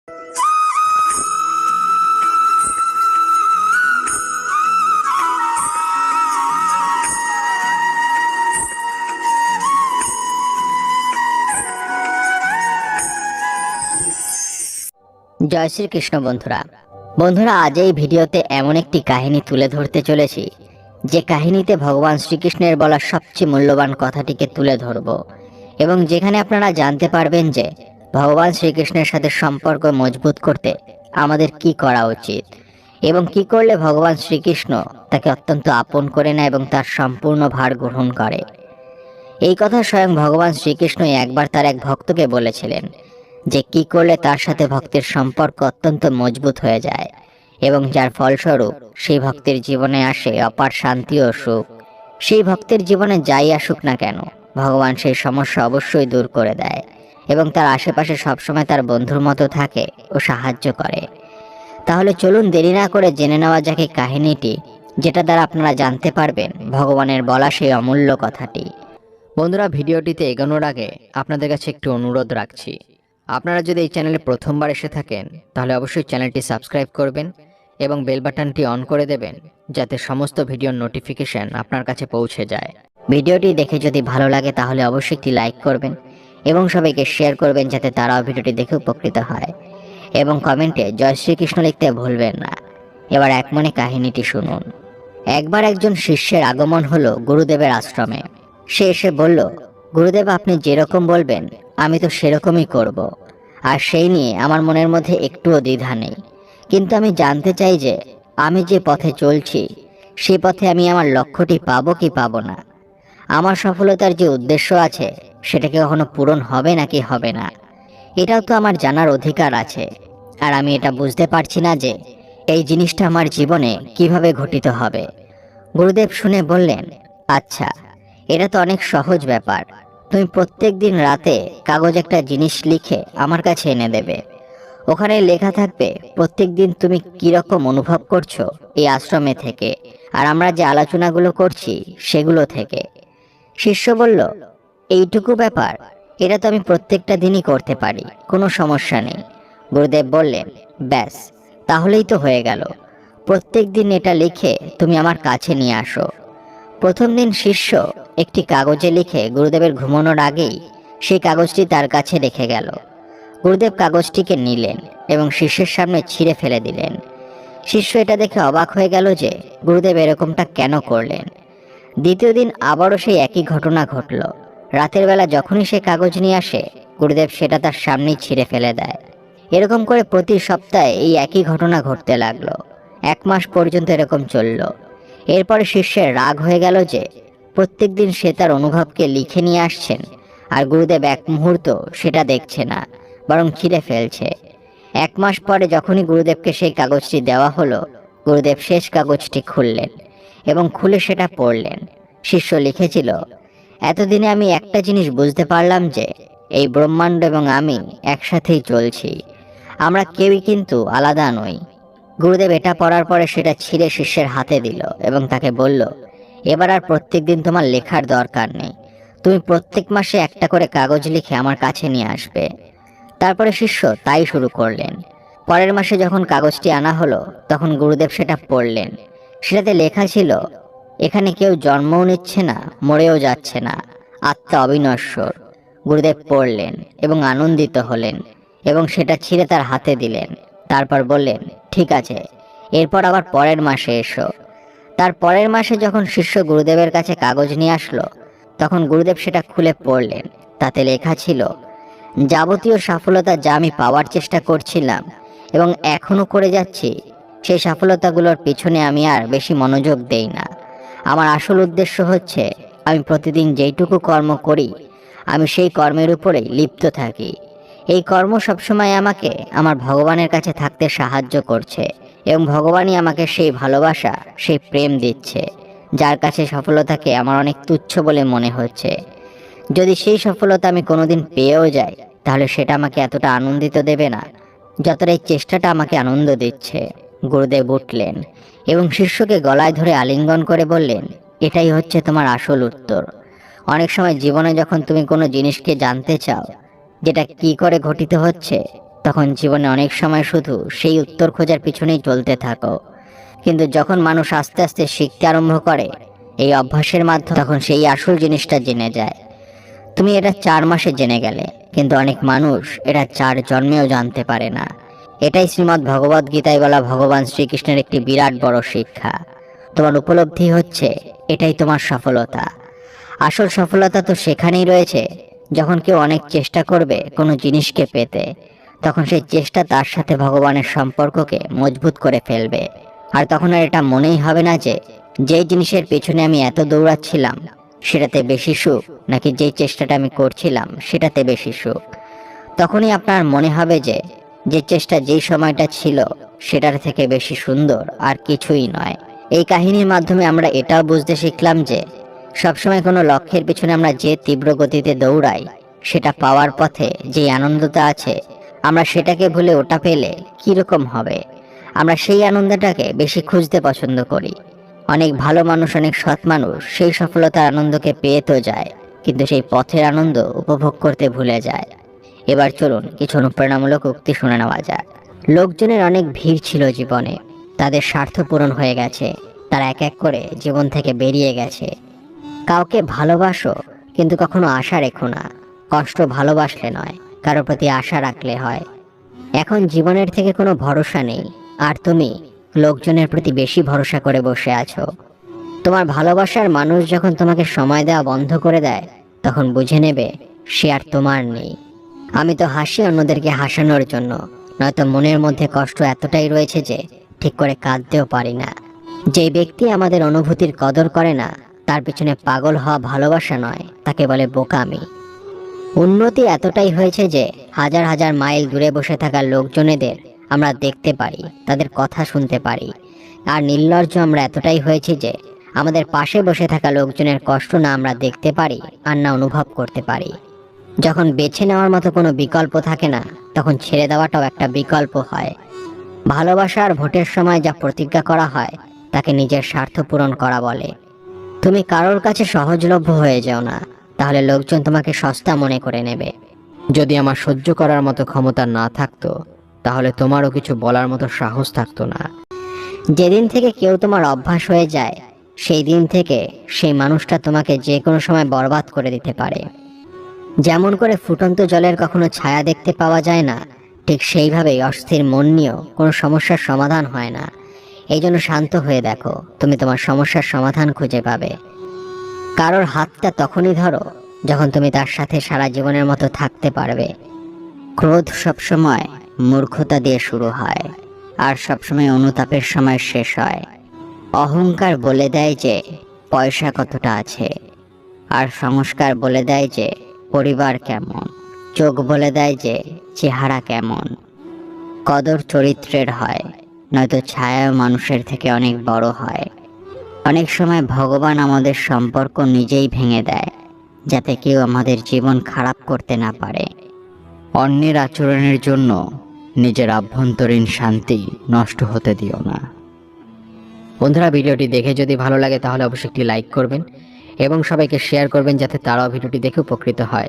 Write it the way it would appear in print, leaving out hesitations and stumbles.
জয় শ্রীকৃষ্ণ বন্ধুরা আজ এই ভিডিওতে এমন একটি কাহিনী তুলে ধরতে চলেছি যে কাহিনীতে ভগবান শ্রীকৃষ্ণের বলা সবচেয়ে মূল্যবান কথাটিকে তুলে ধরব এবং যেখানে আপনারা জানতে পারবেন যে ভগবান শ্রীকৃষ্ণের সাথে সম্পর্ক মজবুত করতে আমাদের কি করা উচিত এবং কি করলে ভগবান শ্রীকৃষ্ণ তাকে অত্যন্ত আপন করে নেয় এবং তার সম্পূর্ণ ভার গ্রহণ করে। এই কথা স্বয়ং ভগবান শ্রীকৃষ্ণই একবার তার এক ভক্তকে বলেছিলেন যে কি করলে তার সাথে ভক্তের সম্পর্ক অত্যন্ত মজবুত হয়ে যায় এবং যার ফলস্বরূপ সেই ভক্তের জীবনে আসে অপার শান্তি ও সুখ। সেই ভক্তের জীবনে যাই আসুক না কেন ভগবান সেই সমস্যা অবশ্যই দূর করে দেয় এবং তার আশেপাশে সবসময় তার বন্ধুর মতো থাকে ও সাহায্য করে। তাহলে চলুন দেরি না করে জেনে নেওয়া যাক এই কাহিনীটি, যেটা দ্বারা আপনারা জানতে পারবেন ভগবানের বলা সেই অমূল্য কথাটি। বন্ধুরা, ভিডিওটিতে এগোনোর আগে আপনাদের কাছে একটু অনুরোধ রাখছি, আপনারা যদি এই চ্যানেলে প্রথমবার এসে থাকেন তাহলে অবশ্যই চ্যানেলটি সাবস্ক্রাইব করবেন এবং বেল বাটনটি অন করে দেবেন যাতে সমস্ত ভিডিওর নোটিফিকেশন আপনার কাছে পৌঁছে যায়। ভিডিওটি দেখে যদি ভালো লাগে তাহলে অবশ্যই একটি লাইক করবেন এবং সবাইকে শেয়ার করবেন যাতে তারাও ভিডিওটি দেখে উপকৃত হয় এবং কমেন্টে জয় শ্রীকৃষ্ণ লিখতে ভুলবেন না। এবার এক মনে কাহিনীটি শুনুন। একবার একজন শিষ্যের আগমন হলো গুরুদেবের আশ্রমে। সে এসে বলল, গুরুদেব, আপনি যেরকম বলবেন আমি তো সেরকমই করব, আর সেই নিয়ে আমার মনের মধ্যে একটুও দ্বিধা নেই। কিন্তু আমি জানতে চাই যে আমি যে পথে চলছি সেই পথে আমি আমার লক্ষ্যটি পাবো কি পাবো না। আমার সফলতার যে উদ্দেশ্য আছে সেটা কি কখনো পূরণ হবে নাকি হবে না, এটাও তো আমার জানার অধিকার আছে। আর আমি এটা বুঝতে পারছি না যে এই জিনিসটা আমার জীবনে কিভাবে ঘটিত হবে। গুরুদেব শুনে বললেন, আচ্ছা, এটা তো অনেক সহজ ব্যাপার। তুমি প্রত্যেক দিন রাতে কাগজ একটা জিনিস লিখে আমার কাছে এনে দেবে। ওখানে লেখা থাকবে প্রত্যেক দিন তুমি কিরকম অনুভব করছো এই আশ্রমে থেকে, আর আমরা যে আলোচনাগুলো করছি সেগুলো থেকে। শিষ্য বলল, এইটুকু ব্যাপার? এটা তো আমি প্রত্যেকটা দিনই করতে পারি, কোনো সমস্যা নেই। গুরুদেব বললেন, ব্যাস, তাহলেই তো হয়ে গেল। প্রত্যেক দিন এটা লিখে তুমি আমার কাছে নিয়ে আসো। প্রথম দিন শিষ্য একটি কাগজে লিখে গুরুদেবের ঘুমানোর আগেই সেই কাগজটি তার কাছে রেখে গেল। গুরুদেব কাগজটিকে নিলেন এবং শিষ্যের সামনে ছিঁড়ে ফেলে দিলেন। শিষ্য এটা দেখে অবাক হয়ে গেল যে গুরুদেব এরকমটা কেন করলেন। দ্বিতীয় দিন আবারও সেই একই ঘটনা ঘটল। রাতের বেলা যখনই সে কাগজ নিয়ে আসে গুরুদেব সেটা তার সামনেই ছিঁড়ে ফেলে দেয়। এরকম করে প্রতি সপ্তাহে এই একই ঘটনা ঘটতে লাগলো। 1 মাস পর্যন্ত এরকম চলল। এরপরে শিষ্যের রাগ হয়ে গেল যে প্রত্যেক দিন সে তার অনুভবকে লিখে নিয়ে আসছেন আর গুরুদেব এক মুহূর্ত সেটা দেখছে না, বরং ছিঁড়ে ফেলছে। 1 মাস পরে যখনই গুরুদেবকে সেই কাগজটি দেওয়া হলো, গুরুদেব শেষ কাগজটি খুললেন এবং খুলে সেটা পড়লেন। শিষ্য লিখেছিল, এতদিনে আমি একটা জিনিস বুঝতে পারলাম যে এই ব্রহ্মাণ্ড এবং আমি একসাথেই চলছি, আমরা কেউই কিন্তু আলাদা নই। গুরুদেব এটা পড়ার পরে সেটা ছিঁড়ে শিষ্যের হাতে দিল এবং তাকে বলল, এবার আর প্রত্যেক দিন তোমার লেখার দরকার নেই, তুমি প্রত্যেক মাসে একটা করে কাগজ লিখে আমার কাছে নিয়ে আসবে। তারপরে শিষ্য তাই শুরু করলেন। পরের মাসে যখন কাগজটি আনা হলো তখন গুরুদেব সেটা পড়লেন। সেটাতে লেখা ছিল, এখানে কেউ জন্মও নিচ্ছে না, মরেও যাচ্ছে না, আত্মা অবিনশ্বর। গুরুদেব পড়লেন এবং আনন্দিত হলেন এবং সেটা ছিঁড়ে তার হাতে দিলেন। তারপর বললেন, ঠিক আছে, এরপর আবার পরের মাসে এসো। তার পরের মাসে যখন শিষ্য গুরুদেবের কাছে কাগজ নিয়ে আসলো তখন গুরুদেব সেটা খুলে পড়লেন। তাতে লেখা ছিল, যাবতীয় সফলতা যা আমি পাওয়ার চেষ্টা করছিলাম এবং এখনো করে যাচ্ছি, সেই সফলতাগুলোর পিছনে আমি আর বেশি মনোযোগ দেই না। আমার আসল উদ্দেশ্য হচ্ছে আমি প্রতিদিন যেইটুকু কর্ম করি আমি সেই কর্মের উপরেই লিপ্ত থাকি। এই কর্ম সবসময় আমাকে আমার ভগবানের কাছে থাকতে সাহায্য করছে এবং ভগবানই আমাকে সেই ভালোবাসা, সেই প্রেম দিচ্ছে, যার কাছে সফলতাকে আমার অনেক তুচ্ছ বলে মনে হচ্ছে। যদি সেই সফলতা আমি কোনোদিন পেয়েও যাই তাহলে সেটা আমাকে এতটা আনন্দিত দেবে না যতটা এই চেষ্টাটা আমাকে আনন্দ দিচ্ছে। গুরুদেব উঠলেন এবং শিষ্যকে গলায় ধরে আলিঙ্গন করে বললেন, এটাই হচ্ছে তোমার আসল উত্তর। অনেক সময় জীবনে যখন তুমি কোনো জিনিসকে জানতে চাও যেটা কি করে ঘটিত হচ্ছে, তখন জীবনে অনেক সময় শুধু সেই উত্তর খোঁজার পিছনেই চলতে থাকো। কিন্তু যখন মানুষ আস্তে আস্তে শিখতে আরম্ভ করে এই অভ্যাসের মাধ্যমে, তখন সেই আসল জিনিসটা জেনে যায়। তুমি এটা 4 মাসে জেনে গেলে, কিন্তু অনেক মানুষ এটা 4 জন্মেও জানতে পারে না। এটাই শ্রীমদ্ ভগবদ গীতায় বলা ভগবান শ্রীকৃষ্ণের একটি বিরাট বড় শিক্ষা। তোমার উপলব্ধি হচ্ছে এটাই তোমার সফলতা। আসল সফলতা তো সেখানেই রয়েছে, যখন কেউ অনেক চেষ্টা করবে কোনো জিনিসকে পেতে, তখন সেই চেষ্টা তার সাথে ভগবানের সম্পর্ককে মজবুত করে ফেলবে। আর তখন আর এটা মনেই হবে না যে যেই জিনিসের পেছনে আমি এত দৌড়াচ্ছিলাম সেটাতে বেশি সুখ, নাকি যেই চেষ্টাটা আমি করছিলাম সেটাতে বেশি সুখ। তখনই আপনার মনে হবে যে যে চেষ্টা যেই সময়টা ছিল সেটার থেকে বেশি সুন্দর আর কিছুই নয়। এই কাহিনীর মাধ্যমে আমরা এটাও বুঝতে শিখলাম যে সবসময় কোনো লক্ষ্যের পিছনে আমরা যে তীব্র গতিতে দৌড়াই, সেটা পাওয়ার পথে যে আনন্দটা আছে, আমরা সেটাকে ভুলে ওটা পেলে কিরকম হবে। আমরা সেই আনন্দটাকে বেশি খুঁজতে পছন্দ করি। অনেক ভালো মানুষ, অনেক সৎ মানুষ সেই সফলতার আনন্দকে পেয়ে তো যায়, কিন্তু সেই পথের আনন্দ উপভোগ করতে ভুলে যায়। এবার চলুন কিছু অনুপ্রেরণামূলক উক্তি শুনে নেওয়া যাক। লোকজনের অনেক ভিড় ছিল জীবনে, তাদের স্বার্থ পূরণ হয়ে গেছে, তারা এক এক করে জীবন থেকে বেরিয়ে গেছে। কাউকে ভালোবাসো, কিন্তু কখনো আশা রেখো না। কষ্ট ভালোবাসলে নয়, কারোর প্রতি আশা রাখলে হয়। এখন জীবনের থেকে কোনো ভরসা নেই, আর তুমি লোকজনের প্রতি বেশি ভরসা করে বসে আছো। তোমার ভালোবাসার মানুষ যখন তোমাকে সময় দেওয়া বন্ধ করে দেয়, তখন বুঝে নেবে সে আর তোমার নেই। আমি তো হাসি অন্যদেরকে হাসানোর জন্য, নয়তো মনের মধ্যে কষ্ট এতটাই রয়েছে যে ঠিক করে কাঁদতেও পারি না। যে ব্যক্তি আমাদের অনুভূতির কদর করে না, তার পিছনে পাগল হওয়া ভালোবাসা নয়, তাকে বলে বোকামি। উন্নতি এতটাই হয়েছে যে হাজার হাজার মাইল দূরে বসে থাকা লোকজনেদের আমরা দেখতে পারি, তাদের কথা শুনতে পারি। আর নির্লজ্জ আমরা এতটাই হয়েছি যে আমাদের পাশে বসে থাকা লোকজনের কষ্ট না আমরা দেখতে পারি আর না অনুভব করতে পারি। যখন বেছে নেওয়ার মতো কোনো বিকল্প থাকে না, তখন ছেড়ে দেওয়াটাও একটা বিকল্প হয়। ভালোবাসা আর ভোটের সময় যা প্রতিজ্ঞা করা হয় তাকে নিজের স্বার্থ পূরণ করা বলে। তুমি কারোর কাছে সহজলভ্য হয়ে যাও না, তাহলে লোকজন তোমাকে সস্তা মনে করে নেবে। যদি আমার সহ্য করার মতো ক্ষমতা না থাকতো, তাহলে তোমারও কিছু বলার মতো সাহস থাকতো না। যেদিন থেকে কেউ তোমার অভ্যাস হয়ে যায়, সেই দিন থেকে সেই মানুষটা তোমাকে যে কোনো সময় বরবাদ করে দিতে পারে। যেমন করে ফুটন্ত জলের কখনো ছায়া দেখতে পাওয়া যায় না, ঠিক সেইভাবেই অস্থির মন নিয়েও কোনো সমস্যার সমাধান হয় না। এই জন্য শান্ত হয়ে দেখো, তুমি তোমার সমস্যার সমাধান খুঁজে পাবে। কারোর হাতটা তখনই ধরো যখন তুমি তার সাথে সারা জীবনের মতো থাকতে পারবে। ক্রোধ সবসময় মূর্খতা দিয়ে শুরু হয়, আর সবসময় অনুতাপের সময় শেষ হয়। অহংকার বলে দেয় যে পয়সা কতটা আছে, আর সংস্কার বলে দেয় যে পরিবার কেমন। চোখ বলে দেয় যে চেহারা কেমন। কদর চরিত্রের হয়, নয়তো ছায়া মানুষের থেকে অনেক বড় হয়। অনেক সময় ভগবান আমাদের সম্পর্ক নিজেই ভেঙে দেয়, যাতে কেউ আমাদের জীবন খারাপ করতে না পারে। অন্যের আচরণের জন্য নিজের আভ্যন্তরীণ শান্তি নষ্ট হতে দিও না। বন্ধুরা, ভিডিওটি দেখে যদি ভালো লাগে তাহলে অবশ্যই একটি লাইক করবেন এবং সবাইকে শেয়ার করবেন, যাতে তারাও ভিডিওটি দেখে উপকৃত হয়।